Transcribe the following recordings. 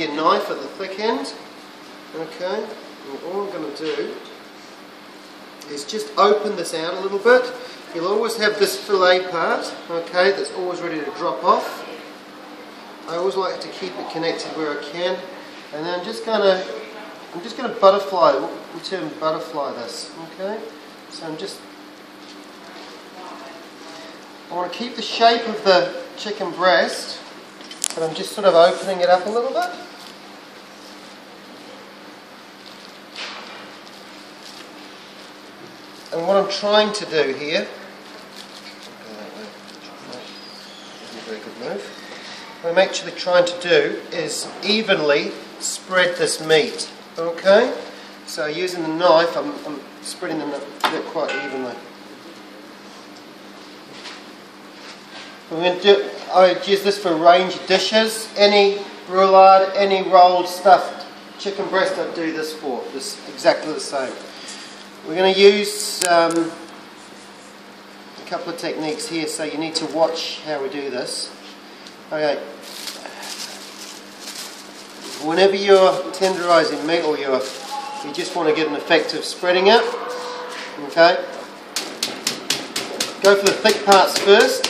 your knife at the thick end. Okay, and all I'm going to do is just open this out a little bit. You'll always have this fillet part, okay, that's always ready to drop off. I always like to keep it connected where I can, and then I'm just going to butterfly, we term butterfly this, okay. So I want to keep the shape of the chicken breast, but I'm just sort of opening it up a little bit. And what I'm trying to do here, isn't a very good move. What I'm actually trying to do is evenly spread this meat. Okay? So using the knife, I'm spreading the meat quite evenly. I use this for range dishes. Any roulade, any rolled stuffed chicken breast I'd do this for. This exactly the same. We're going to use a couple of techniques here, so you need to watch how we do this. Okay. Whenever you're tenderising meat, or you just want to get an effective spreading it, okay, go for the thick parts first.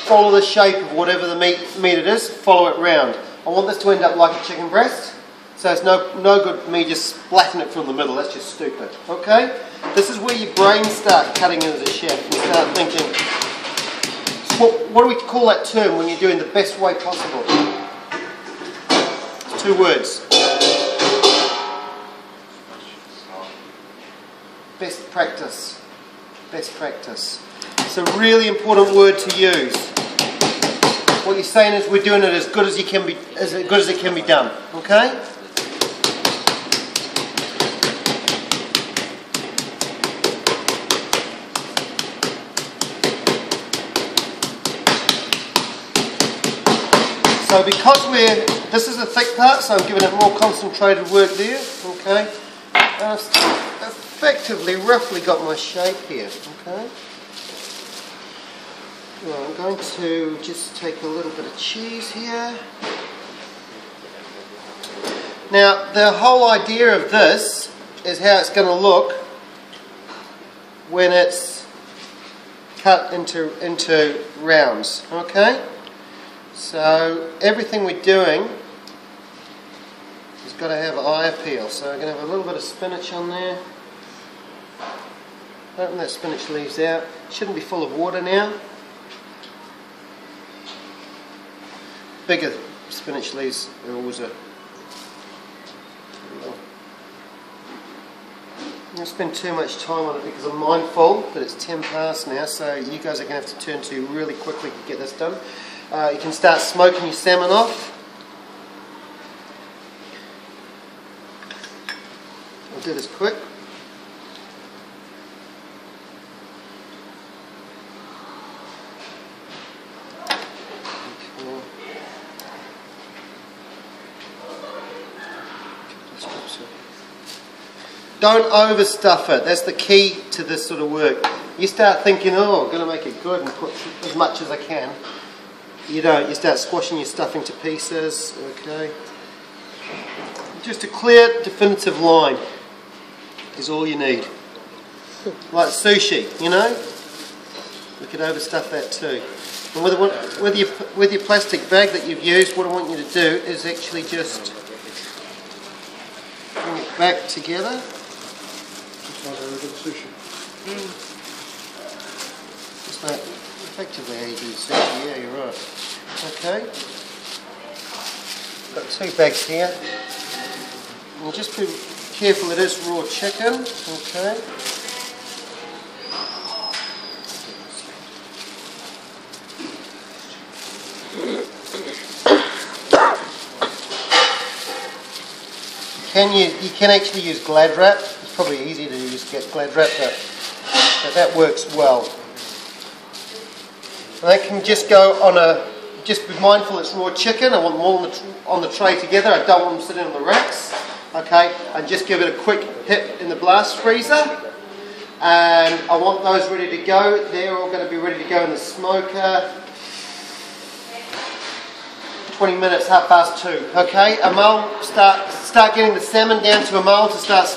Follow the shape of whatever the meat it is. Follow it round. I want this to end up like a chicken breast. So it's no good me just splatting it from the middle. That's just stupid. Okay? This is where your brain starts cutting in as a chef. You start thinking, what do we call that term when you're doing the best way possible? It's 2 words. Best practice. Best practice. It's a really important word to use. What you're saying is we're doing it as good as it can be done. Okay? So because this is a thick part, so I'm giving it more concentrated work there, okay? And I've effectively, roughly got my shape here, okay? Well, I'm going to just take a little bit of cheese here. Now, the whole idea of this is how it's going to look when it's cut into rounds, okay? So everything we're doing has got to have eye appeal. So we're going to have a little bit of spinach on there. Open that spinach leaves out. Shouldn't be full of water now. Bigger spinach leaves are always a... I'm not spend too much time on it because I'm mindful that it's 10 past now, so you guys are going to have to turn to really quickly to get this done. You can start smoking your salmon off. I'll do this quick. Don't overstuff it. That's the key to this sort of work. You start thinking, oh, I'm going to make it good and put as much as I can. You don't. You start squashing your stuffing to pieces. Okay. Just a clear, definitive line is all you need. Like sushi, you know. We could overstuff that too. And with your plastic bag that you've used, what I want you to do is actually just bring it back together. Just like effectively how you do sushi, yeah, you're right. Okay. Got 2 bags here. And just be careful, it is raw chicken, okay. You can actually use Glad Wrap. It's probably easier to get Glad Wrap, but that works well. And that can just go on just be mindful it's raw chicken. I want them all on the tray together. I don't want them sitting on the racks. Okay, and just give it a quick hit in the blast freezer. And I want those ready to go. They're all going to be ready to go in the smoker. 20 minutes, 2:30. Okay, a mull, start getting the salmon down to a mull to start